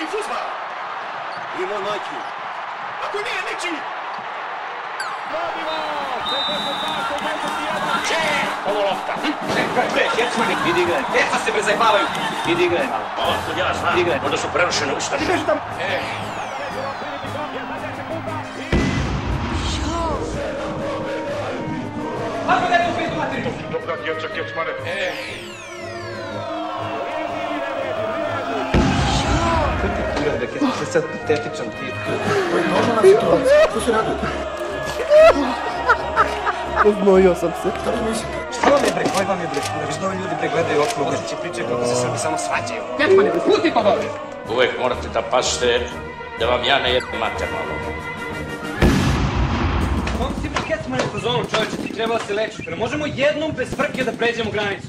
pravi fuzbal. Ivo Noću. Ako nije ničiji. Ovo lopta. Kecmani. Idi igraj. Deca se prezajbavaju. Idi igraj malo. Otkud ja znam. Igraj. Možda su prerušene ustaše. Kako da je to pizdu materiju? Dobra djeca, Kecmane. Kako ti sad patetičan ti? To je normalna situacija. Što se radi? Oznojio sam se. Šta to misli? Šta vam je bre? Koji vam je bre? Viš da ovi ljudi bre gledaju okolo, gdje će pričati kako se Srbi samo svađaju. Kecmane, pusti to dobro. Uvijek morate da pasite da vam ja ne jedem mater malo. Kom si bre Kecmane u fazonu, čovječe, ti treba da se lečiš. Pre možemo jednom bez frke da pređemo granicu.